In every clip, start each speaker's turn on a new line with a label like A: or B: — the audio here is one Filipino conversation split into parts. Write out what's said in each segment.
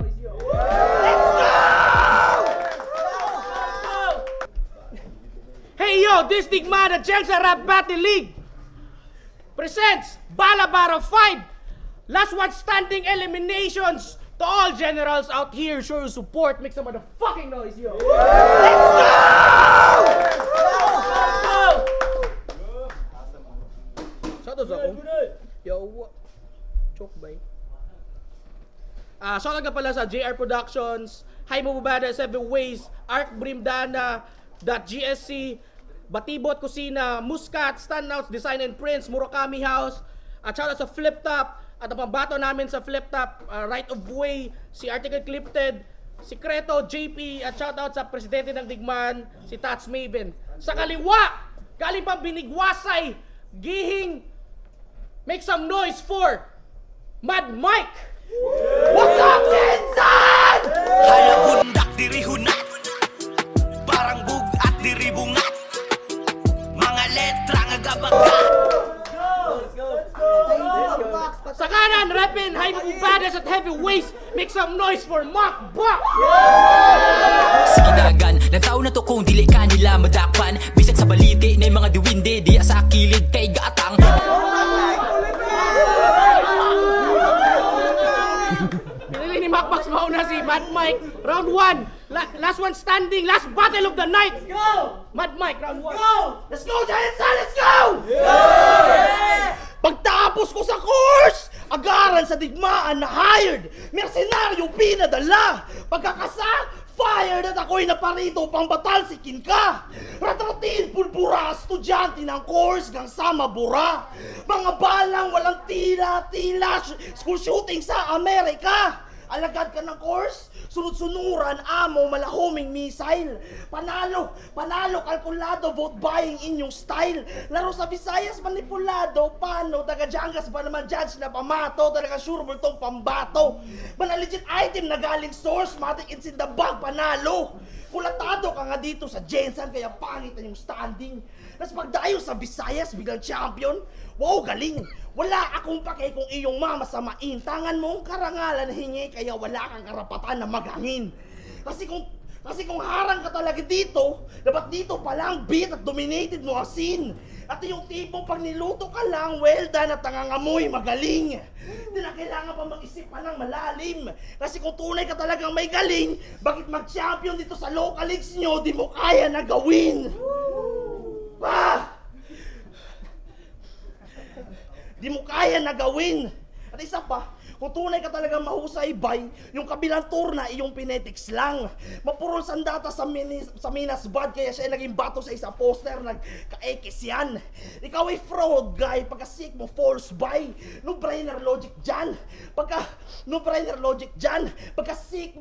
A: noise, yo. Let's go! Hey yo, this Digma, the Chelsea Rap Battle League presents Balabaro 5. Last one standing eliminations. To all generals out here, show your support. Make some motherfucking noise, yo. Let's go! Shoutout sa ako. Yo, choke ba shoutout ka pala sa JR Productions, Jaime Bubada, Seven Ways, Arc Brimdana, .GSC, Batibot Kusina, Muscat, Standouts, Design and Prints, Murakami House, at shoutout sa Flip Top, at ang pambato namin sa Flip Top, Right of Way, si Article Clipted, si Creto, JP, at shoutout sa Presidente ng Digmaan, si Tats Maven. Sa kaliwa, galing pang Binigwasay, Gihing, make some noise for Mad Mike! What's up, Pinsan?
B: Halabundak diri hunat, parang bug at diri bungat, mga letra nga gabaga.
A: Sa kanan, repin, Jaime Bubades at Heavyweights, make some noise for Mark Buck!
C: Sige dagan, ng tao na to kung dili ka nila madakpan. Bisag sa balite na mga diwinde, di sa kilid kay gatang.
A: Pinili ni Macbox mauna si Mad Mike. Round 1, last one standing, last battle of the night. Let's go! Mad Mike, round 1. Go! Let's go, Giant Sun! Let's go! Yeah! Pagtapos ko sa course, agaran sa digmaan na hired, mersenaryo pinadala. Pagkakasa, fired at ako'y naparito pang batalsikin ka. Ratratin, pulbura, estudyante ng course gang sa mabura. Mga balang walang tila, school shooting sa Amerika. Alagad ka ng course, sunod-sunuran, amo, malahuming missile. Panalo, kalkulado, vote buying inyong style. Laro sa Visayas, manipulado, paano? Taga-Jangas ba naman judge na pamato? Talaga sure mo itong pambato. Mana legit item na galing source, matik it's in the bag, panalo. Kulatado ka nga dito sa Jensen, kaya pangit na yung standing. Tapos pagdayo sa Visayas, biglang champion. Wow, galing! Wala akong pake kung iyong mama samain. Tangan mong karangalan hingi, kaya wala kang karapatan na maghangin. Kasi kung harang ka talaga dito, dapat dito pa lang beat at dominated mo ang scene. At yung tipong pag niluto ka lang, well done at nangangamoy magaling. Hindi na kailangan pa mag-isip pa ng malalim. Kasi kung tunay ka talagang may galing, bakit mag-champion dito sa local leagues nyo, di mo kaya na gawin? Di mo kaya na gawin. At isa pa, kung tunay ka talagang mahusay bay, yung kabilang turna iyong pinetics lang. Mapurol sandata sa Minas Bad, kaya siya naging bato sa isa poster, nagka-ekis yan. Ikaw ay fraud guy, pagka-sick mo false buy. No-brainer logic dyan. Pagka-sick,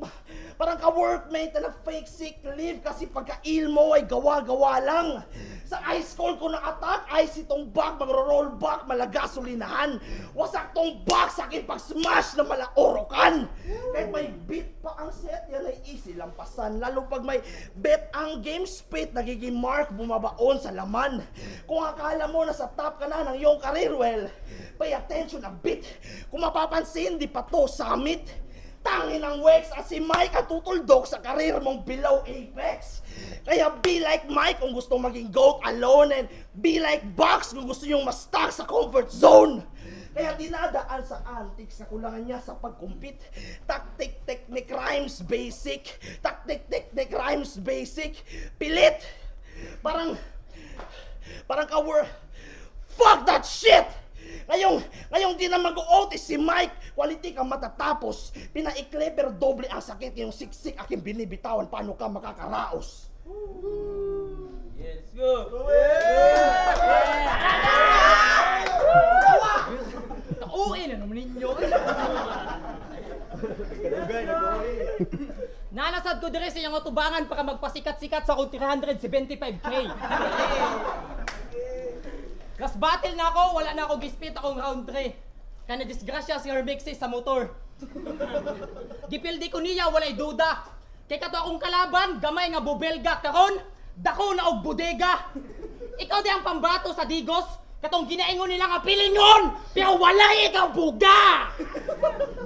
A: parang ka-workmate na fake sick leave, kasi pagka-ill mo ay gawa-gawa lang. Sa ice cold ko na attack, ice itong back, magro-roll back, malagasolinahan. Wasak tong back sa akin pag-smash na malaorokan. Kahit may beat pa ang set, yan ay easy lampasan. Lalo pag may bet ang game split, nagiging mark bumabaon sa laman. Kung akala mo na sa top ka na ng iyong career, well, pay attention a bit. Kung mapapansin, di pa to summit. Tangin ang Wex at si Mike at tutuldok sa karir mong below apex. Kaya be like Mike kung gusto maging GOAT alone, and be like Box kung gusto yung ma-stuck sa comfort zone. Kaya dinadaan sa antics na kulangan niya sa pag-compete. Tactic, technique, rhymes, basic. Tactic, technique, rhymes, basic. Pilit. Parang fuck that shit! Ngayong di na mag-o-OT si Mike, quality ka matatapos. Pinaikle pero doble ang sakit, yung siksik aking binibitawan, paano ka makakaraos?
D: Let's go!
A: Nauwi na naman ninyo.
E: Nanasad ko dire sa iyang utubangan para magpasikat-sikat sa kung 375k. Last battle na ako, wala na ako gispit akong round 3. Kaya na-disgrasya si Hermixis sa motor. Gipildi ko niya, walay duda. Kay kato akong kalaban, gamay nga bubelga. Karon, dako na og bodega. Ikaw di ang pambato sa Digos, katong ginaingon nila nga pilingon, pero walay ikaw buga.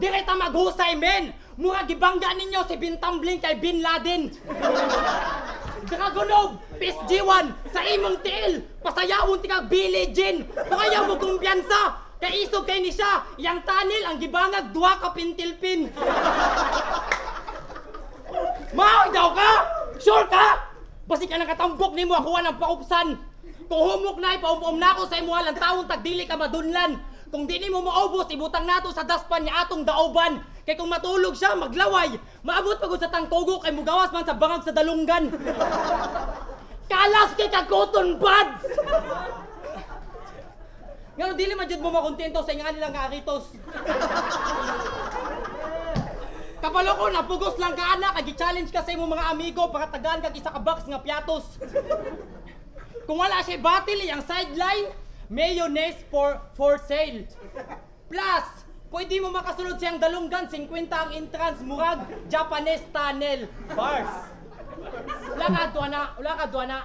E: Direta maghusay men, Mura gibangga ninyo si Bintambling kay Bin Laden. Dragonog, Peace G1, sa imong tiil, pasayawon ti kag Billie Jean. Kung ayaw mo kumpiyansa, kay isog kay ni siya, yang tanil ang gibangag duha ka pintilpin. Mao daw ka? Sure ka? Basi ka nakatambok nimo ako ng paupsan. Kung humok na ipaumom na ako sa imuha lang taon tagdili ka madunlan. Kung di mo maubos, ibutang nato sa daspan niya atong daoban. Kay kung matulog siya, maglaway. Maabot pagod sa tangkogo kay mugawas man sa bangag sa dalunggan. Kalas kay kagoton buds! Ngano dili man jud mo makontento sa ingan nilang kaaritos. Kapalo ko, napugos lang ka anak, kagi-challenge ka sa imong mga amigo para tagaan kag isa ka box nga piatos. Kung wala siya battle, ang sideline, mayonnaise for sale. Plus, pwede mo makasunod siyang dalunggan, 50 ang entrance, murag, Japanese tunnel, bars. Wala ka duana.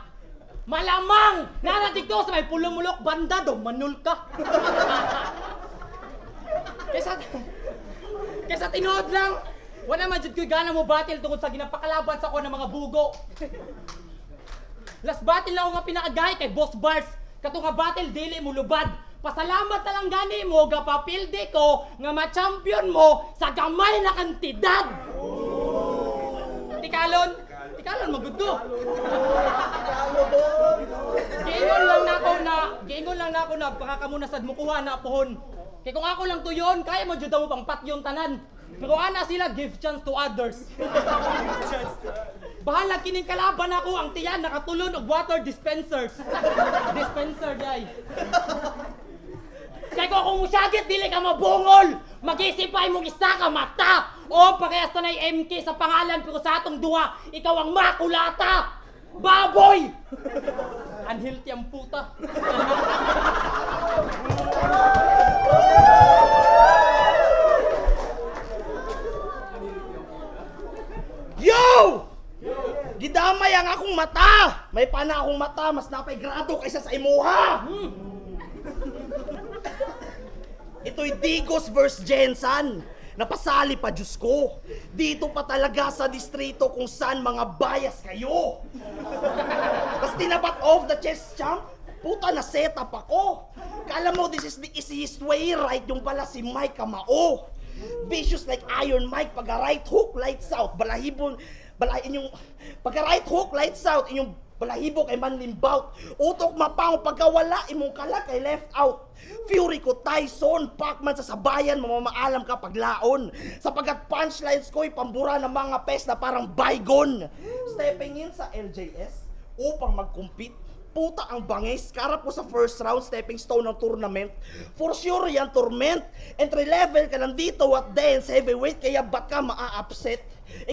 E: Malamang! Narating ko sa may pulumulok banda daw, manul ka. Kesa tinood lang, wala man jud ko'y gana mo battle tungkol sa ginapakalaban sa ko ng mga bugo. Last battle na ako nga pinakagahi kay Boss Bars. Kato nga battle, dili mo lubad. Pasalamat na lang gani mo, gapapilde ko nga ma-champion mo sa gamay na kantidad. Tikalon, magudto. Giingon lang na ako na baka ka muna sad mukuha na pohon. Kaya kung ako lang to yun, kaya mo jud mo pang pat yung tanan. Pero ana sila, give chance to others. Bahala kining kalaban ako, ang tiyan nakatulon og water dispensers. Dispenser day. Kaya kung akong musyagit, dili ka mabungol. Mag-isipay mong isa ka mata. O parehas na MK sa pangalan, pero sa atong duha, ikaw ang makulata. Baboy! Unhealthy ang puta.
A: Yo! Gidamay ang akong mata! May pana akong mata, mas napay grado kaysa sa imuha! Ito'y Digos vs. Jensen. Napasali pa, Diyos ko. Dito pa talaga sa distrito kung saan mga bias kayo. Tapos tinabat off the chess champ. Puta, na setup ako. Kala mo this is the easiest way, right? Yung pala si Mike Kamao. Vicious like Iron Mike, pagka right hook, lights out. Pagka right hook, lights out. Inyong balahibo kay Manlimbaut. Utok mapango pagka wala, imong kala kay left out. Fury ko Tyson, Pacman sa sabayan, mamamaalam ka paglaon. Sapagat punchlines ko'y pambura ng mga pes na parang bygone. Stepping in sa LJS upang mag-compete. Puta ang bangis, karap ko sa first round, stepping stone ng tournament. For sure yan, torment. Entry level ka nandito at dance, heavyweight, kaya ba't ka maa-upset?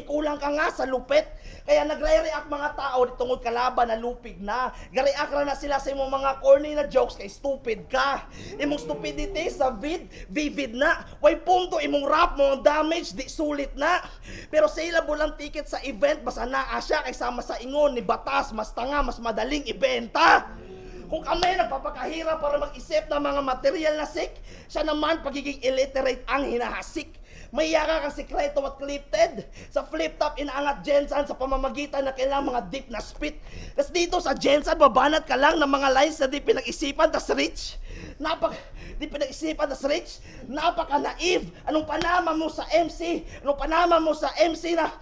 A: Kulang ka nga sa lupit. Kaya nagre-react mga tao tungkol kalaban na lupig na. Gareact na sila sa imong mga corny na jokes kay stupid ka. Imong stupidity sa vivid na. Way punto imong rap mo damage, di sulit na. Pero saleable ang ticket sa event, basta naa siya kay sama sa ingon ni Batas, mas tanga, mas madaling ibenta. Kung kami nagpapakahirap para mag-isip ng mga material na sick, siya naman pagiging illiterate ang hinahasik. May yaka kang sikreto at clipted. Sa flip top, inaangat Jensen sa pamamagitan na kailangan mga deep na spit. Tapos dito sa Jensen, babanat ka lang ng mga lines na di pinag-isipan, tas rich. Di pinag-isipan, tas rich. Napaka-naive. Anong panama mo sa MC? Anong panama mo sa MC na,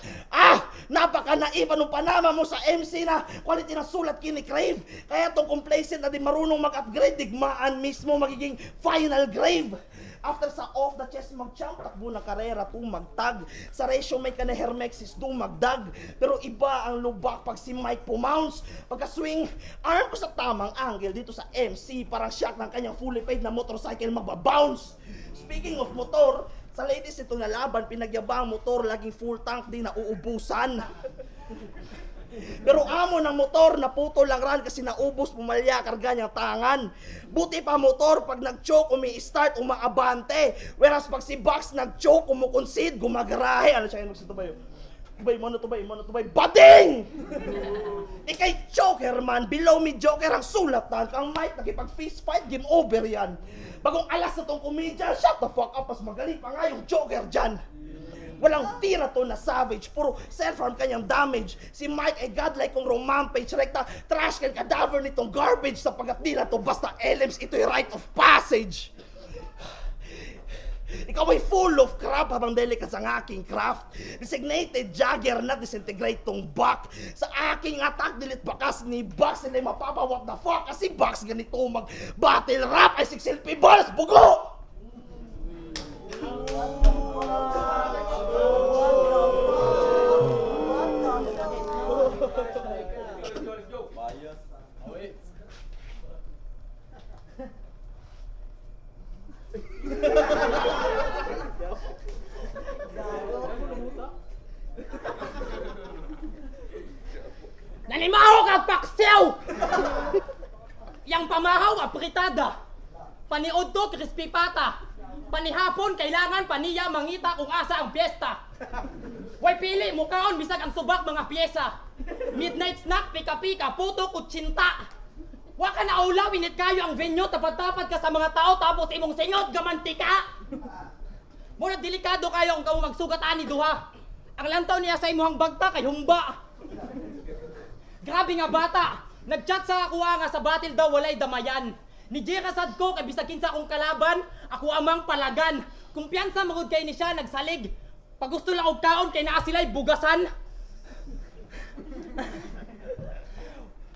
A: napaka-naive. Anong panama mo sa MC na quality ng sulat kini-crave. Kaya tong complacent na di marunong mag-upgrade, digmaan mismo magiging final grave. After sa off the chest mag-champ, takbo ng karera magtag. Sa resume ka na Hermexis magdag. Pero iba ang lubak pag si Mike pumounce. Pagka-swing, arm ko sa tamang angle dito sa MC. Parang shock ng kanyang fully paid na motorcycle magbabounce. Speaking of motor, sa latest ito na laban, pinagyabang motor, laging full tank, di na uubusan. Pero amo ng motor, naputo lang ran kasi naubos, pumalya, karga niyang tangan. Buti pa motor, pag nag-choke, umi-start, umaabante. Whereas pag si Box nag-choke, umukonsid, gumagarahe. Ano siya, to ba yun? Mo to ba? Bading! Ikay Joker man, below me Joker ang sulatan. Kang Mike, nakipag fist fight, game over yan. Bagong alas na tong komedya, shut the fuck up, mas magaling pa nga yung Joker dyan. Walang tira to na savage, puro self-harm kanyang damage. Si Mike ay godlike kung rampage, rekta trash can cadaver nitong garbage sapagat di na to basta LMs, ito'y rite of passage. Ikaw ay full of crap habang delikat sa aking craft. Designated jagger na disintegrate tong buck. Sa aking attack, dilit bakas ni Bucks. Sila'y mapapa what the fuck. Kasi Bucks ganito mag-battle rap ay 6 LP balls. Bugo!
E: Nanimaho ka, paksew! Yang pamahaw, apritada. Paniod to, crispy pata. Panihapon, kailangan paniya mangita kung asa ang piyesta. Way pili, mukaon, bisag ang subak mga pyesa. Midnight snack, pika-pika, puto, kutsinta. Wa ka na ulaw, init kayo ang venue, tapad-tapad ka sa mga tao, tapos imong singot, gamantika. Muna delikado kayo ang magsugat ani duha. Ang lantaw niya sa imuhang bagta kay humba. Grabe nga bata, nagchat sa ako nga sa battle daw walay damayan. Ni Jera sad ko kay bisag kinsa akong kalaban, ako amang palagan. Kumpiyansa magud kay ni siya nagsalig. Pag gusto lang og kaon kay naa sila'y bugasan.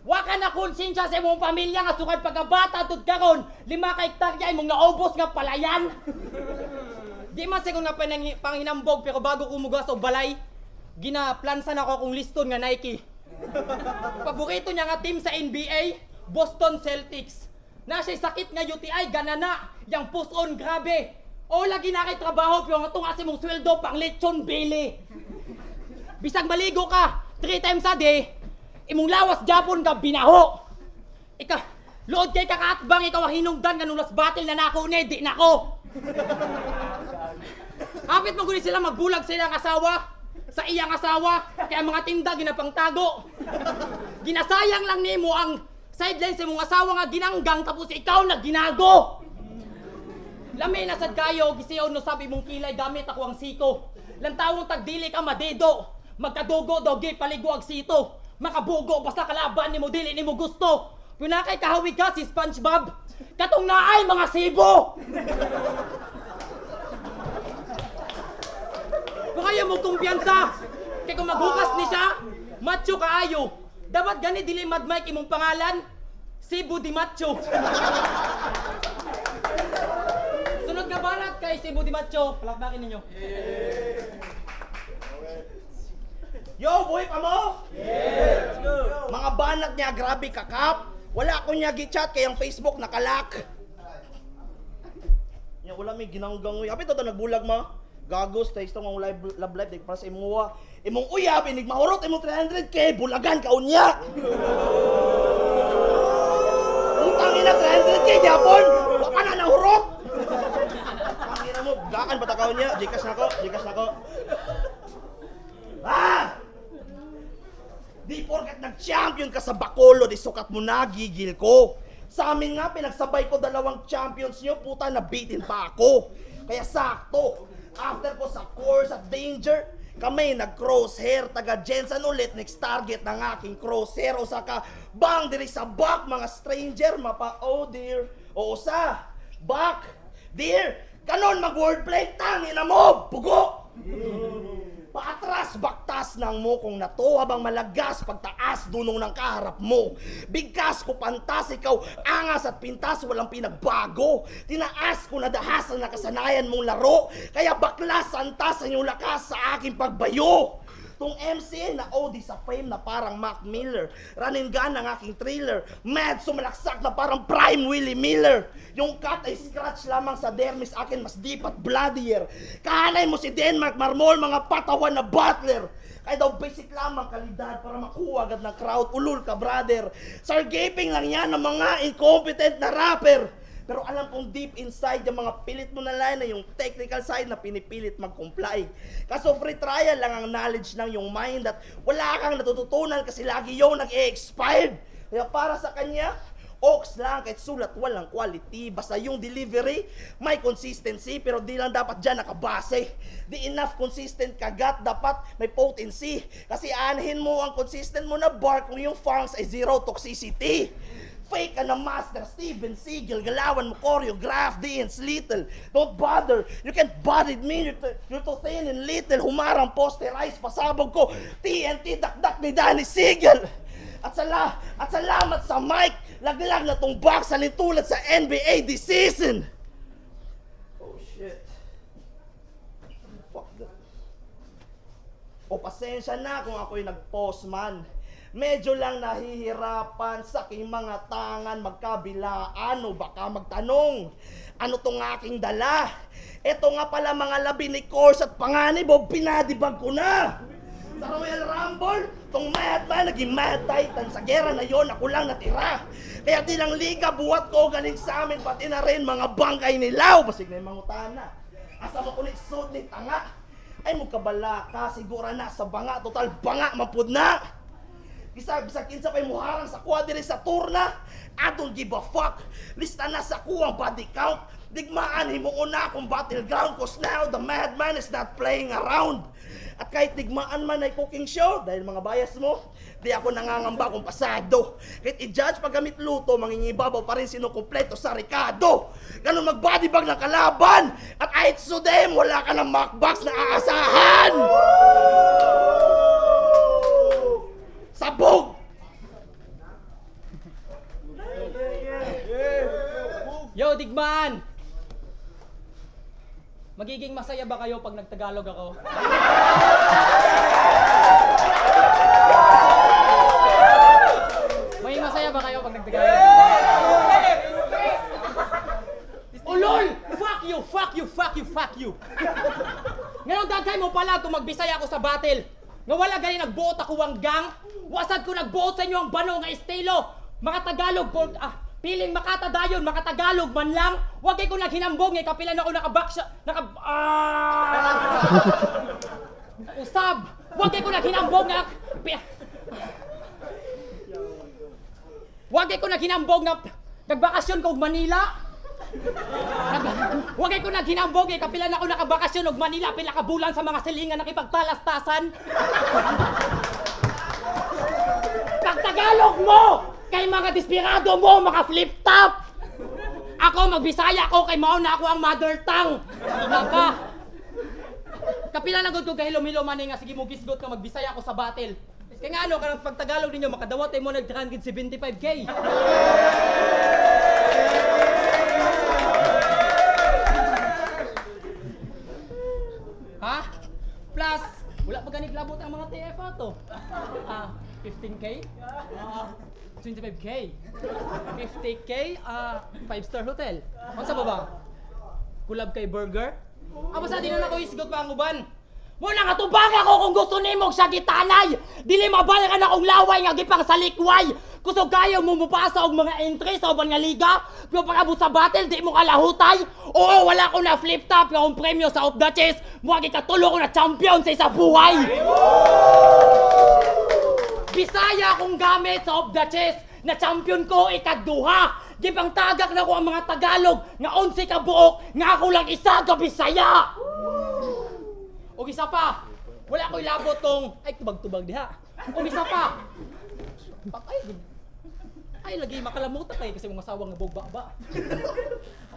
E: Wa ka na konsensya sa imong pamilya nga sukad pagkabata tud karon, 5 ka hektarya imong naubos nga palayan. Di man siguro nga panghinambog pero bago kumugas og balay, ginaplansan ako akong liston nga Nike. Paborito niya nga team sa NBA, Boston Celtics. Na siya'y sakit nga UTI, ganana, yang push-on grabe. O lagi na kay trabaho pero nga tunga si mong sweldo pang lechon bili. Bisag maligo ka 3 times a day, imong lawas Japon ka binaho. Load kay kakaatbang ikaw hinungdan nga nulas battle na nako ni di nako. Hapit mo guni sila magbulag sa ilang asawa. Sa iyang asawa, kaya mga tinda ginapangtago. Ginasayang lang nimo ang sideline sa imong asawa nga ginanggang tapos ikaw na ginago. Lami na sad kayo, gisiyaw no sabi mong kilay gamit ako ang siko. Lantawong tagdili ka madedo, magkadugo dogi paligo ag sito. Makabugo basta kalaban nimo dili nimo gusto. Pinakay kahawig ka si SpongeBob. Katong naay mga sibo. Kung ayaw mo kumpiyansa, kaya kung maghukas ni siya, macho kaayo. Dapat gani dili Mad Mike imong pangalan, Cebu Di Macho. Sunod nga banat kay Cebu Di Macho, palakbakin ninyo.
A: Yo, buhay pa mo?
D: Let's go!
A: Mga banat niya, grabe kakap. Wala ko niya gichat kay ang Facebook nakalak. Nya wala may ginanggang. Apit to nagbulag ma. Gagos tayo itong love life para sa imong uyab, inig mahurot imong 300k, bulagan ka unya. Utangin na 300k, Japon, wala na nahurot. Pangina mo, gaan ba takaw niya? Gcash na ko. Di porkat nag-champion ka sa Bacolod, di sukat mo na, gigil ko. Sa amin nga, pinagsabay ko 2 champions nyo, puta, nabitin pa ako. Kaya sakto. After ko sa course at danger, kami nag-crosshair, taga Jensen ulit, next target ng aking crosshair. O saka, bang diri sa back, mga stranger, mapa, oh dear. O sa, back, dear, kanon mag-wordplay, tangin na mo, pugo! Paatras, baktas ng mo kung nato habang malagas pagtaas dunong ng kaharap mo. Bigkas ko pantas, ikaw angas at pintas, walang pinagbago. Tinaas ko na dahas ang nakasanayan mong laro. Kaya baklas, santas ang iyong lakas sa aking pagbayo. Tong MC na OD sa fame na parang Mac Miller. Running gun ng aking thriller. Mad sumalaksak na parang prime Willie Miller. Yung cut ay scratch lamang sa dermis, akin mas deep at bloodier. Kahanay mo si Denmark Marmol, mga patawan na butler. Kaya daw basic lamang kalidad para makuha agad ng crowd. Ulul ka brother. Sargaping lang yan ng mga incompetent na rapper. Pero alam kong deep inside yung mga pilit mo na line na yung technical side na pinipilit mag-comply. Kaso free trial lang ang knowledge ng yung mind at wala kang natututunan kasi lagi yung nag-e-expired. Kaya para sa kanya,
F: Oaks lang, kahit sulat walang quality. Basta yung delivery, may consistency, pero di lang dapat dyan nakabase. Di enough consistent kagat, dapat may potency. Kasi anahin mo ang consistent mo na bar kung yung fangs ay zero toxicity. Fake ka na master, Steven Seagal, galawan mo choreograph, Dean's little. Don't bother, you can't bother me, you're too thin and little. Humarang posterize, pasabog ko, TNT, dakdak ni Danny Seagal. At salamat sa mic, laglag na tong box sa tulad sa NBA this season. Oh shit. Fuck that. O pasensya na kung ako'y nag-pause man. Medyo lang nahihirapan sa aking mga tangan magkabilaan o baka magtanong, ano tong aking dala? Ito nga pala mga labi ni Course at panganib o pinadibag ko na. Sa Royal Rumble, tong Madman naging Mad Titan. Sa gera na yon, ako lang natira. Kaya di lang liga, buhat ko galing sa amin, pati na rin mga bangkay nilaw. Basig na yung mga utana. Asa mo kunik suit ni tanga. Ay mo kabala ka, sigura na sa banga. Total banga, mapud na. Bisag kinsa pa'y muharang sa kuha diri sa turna. I don't give a fuck. Lista na sa kuwang body count. Digmaan himuon na akong battleground. Cause now the Madman is not playing around. At kahit digmaan man ay cooking show, dahil mga bias mo, di ako nangangamba kung pasado. Kahit i-judge paggamit luto, mangingibabaw pa rin sino kumpleto sa Ricardo. Ganun mag-bodybag ng kalaban. At kahit sudem, wala ka ng mockbox na aasahan. Sabog!
E: Yo, Digman! Magiging masaya ba kayo pag nagtagalog ako? Magiging masaya ba kayo pag nagtagalog? Oh lol! Fuck you! Fuck you! Fuck you! Fuck you! Ngayon dagay mo pala kung magbisaya ako sa battle. Nga wala gani nagbuot ako ang gang. Wasad ko nagbuot sa inyo ang bano nga estilo. Mga Tagalog po, piling makatadayon, makatagalog man lang. Wag kay ko naghinambong, ngay kapilan ako nakabaksya, usab. Wag kay ko naghinambong nga, wag kay ko naghinambong nga, nagbakasyon ko og Manila. Wag kay ko naghinambong, ngay kapilan ako nakabakasyon og Manila, pila ka bulan sa mga silingan nakipagtalastasan. Pag Tagalog mo, kay mga desperado mo, mga flip-top! Ako, magbisaya ako, kay mauna ako ang mother tongue! Naka! Kapila na ko kay Hilom-Hilom man nga, sige mo gisgot ka, magbisaya ako sa battle. Kaya nga ano, karang pag Tagalog ninyo, makadawat mo nag-375k! Ha? Plus, wala pa ganit labot ang mga TFA to. 15k? 25k? 50k? 5-star hotel. Ano sa baba? Kulab kay burger? Basta di na ako isgot pa ang uban. Muna nga tubang ako kung gusto nimo siya gitanay. Dili mabalakan akong laway nga gipang sa likway. Kusog kayo mo mupasa og mga entry sa uban nga liga. Pero pag-abot sa battle, di mo kalahutay. Oo, wala ko na flip top nga akong premyo sa Off the Chest. Muwagi katulo ko na champion sa isa buhay. Bisaya akong gamit sa Off the Chest na champion ko ikagduha. Di bang tagak na ko ang mga Tagalog nga 11 ka buok nga ako lang isa ka Bisaya. O isa pa, wala ko'y labot tong ay tubag-tubag diha. O isa pa. Ay lagi makalamutan kay kasi mga sawang nga bugba ba.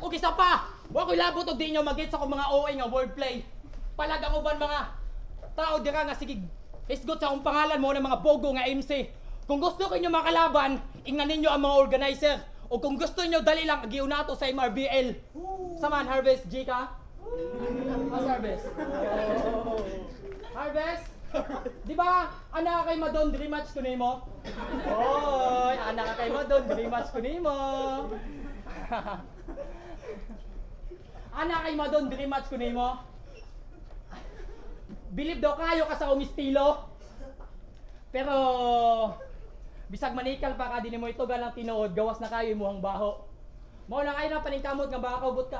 E: O isa pa, wala ko'y labot og di nyo magit sa akong mga OA nga wordplay. Palagang uban mga tao dira nga sige isgot sa akong pangalan mo ng mga bogo nga MC. Kung gusto ko inyo makalaban, ingnan ninyo ang mga organizer. O kung gusto nyo, dali lang, giunato sa MRBL. Saman, Harvest, G ka? Mas Harvest? Harvest? Di ba, anak kay Madon, rematch ko nimo? Oy, anak kay Madon, rematch ko nimo. Anak kay Madon, rematch ko nimo. Bilib daw kayo ka sa umistilo. Pero bisag manikal pa ka din mo ito galang tinuod, gawas na kayo imuhang baho. Mao na kayo na paningkamot nga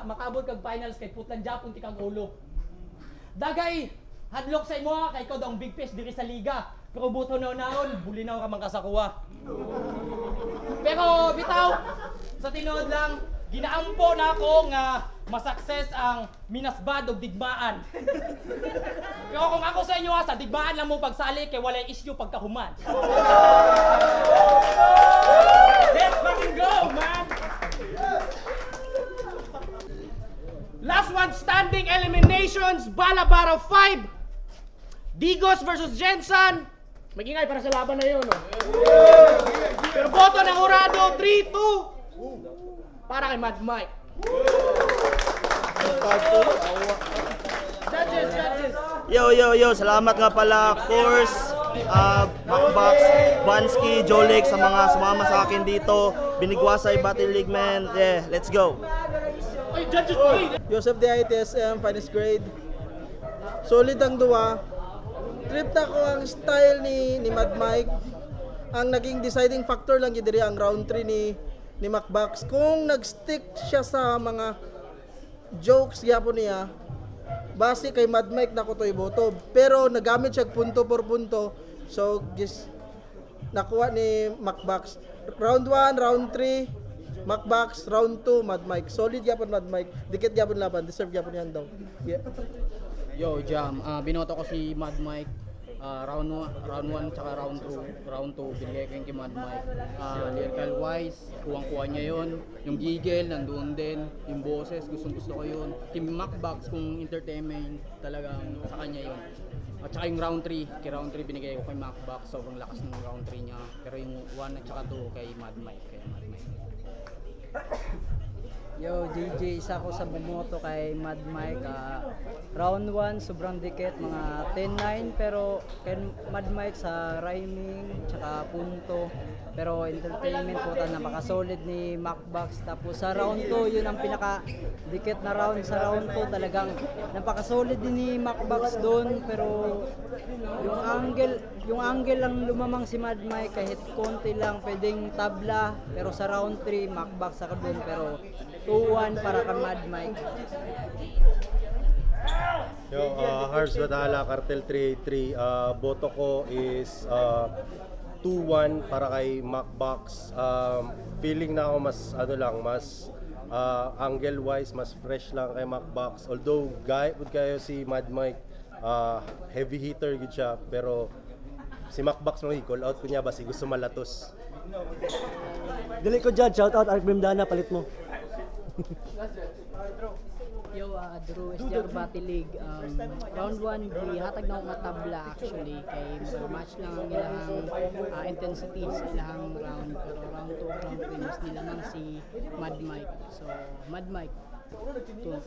E: makabot kag finals kay putlan Japon ti kag ulo. Dagay hadlok sa imo kay ikaw daw ang big fish diri sa liga. Pero buto na naon, bulinaw ka man kasakuha. Pero bitaw, sa tinuod lang, ginaampo na ako nga masakses ang minasbad og digmaan. Pero kung ako sa inyo sa digmaan lang mo pagsali kay walay issue pagkahuman. Let's fucking go, man!
A: Last one standing eliminations, Balabara 5. Digos versus Jensen. Magingay para sa laban na yun, no? Pero boto ng Horado, 3-2. Para kay Mad Mike. Judges.
F: Yo, salamat nga pala, course, Macbox, Bansky, Jolik, sa mga sumama sa akin dito. Binigwasay Battle League, man. Yeah, let's go.
A: Ay, judges, please.
G: Joseph Di ITSM, finest grade. Solid ang duwa. Trip na ko ang style ni Mad Mike. Ang naging deciding factor lang yun diri ang round 3 ni Macbox. Kung nag-stick siya sa mga jokes yapon niya, base kay Mad Mike na ko to iboto. Pero nagamit siya punto por punto. So, nakuha ni Macbox. Round 1, round 3, Macbox, round 2, Mad Mike. Solid yapon Mad Mike. Dikit yapon laban. Deserve yapon yan daw. Yeah.
H: Yo, Jam. Binoto ko si Mad Mike. Round 1 tsaka round 2 binigay ko yung kay Mad Mike. Lyrical wise, kuwang-kuha niya yon. Yung giggle, nandoon din. Yung boses, gusto ko yun. Team Macbox, kung entertainment, talagang sa kanya yun. At saka yung round 3, kay round 3 binigay ko kay Macbox. Sobrang lakas ng round 3 niya. Pero yung 1 at saka 2 kay Mad Mike.
I: Yo, DJ, isa ko sa bumoto kay Mad Mike. Round 1, sobrang dikit, mga 10-9. Pero kay Mad Mike sa rhyming, tsaka punto. Pero entertainment po, napaka-solid ni Macbox. Tapos sa round 2, yun ang pinaka-dikit na round. Sa round 2, talagang napaka-solid din ni Macbox doon. Pero yung angle lang lumamang si Mad Mike, kahit konti lang, pwedeng tabla. Pero sa round 3, Macbox sa doon. Pero 2-1 para kay Mad Mike.
J: Yo, Hars Badala, Cartel 383. Boto ko is 2-1 para kay Macbox. Feeling na ako mas angle wise, mas fresh lang kay Macbox. Although gud kayo si Mad Mike, heavy hitter gud siya, pero si Macbox mo call out ko niya basi gusto malatos.
K: Dili ko judge, shout out Ark Bimdana, palit mo.
I: Yo, Drew SDR Battle League. Round 1, hatag na ako nga tabla actually. Kay match lang ang ilang intensity sa ilang round. Pero round 2, round 3, mas nilamang si Mad Mike. So, Mad Mike, 2-3.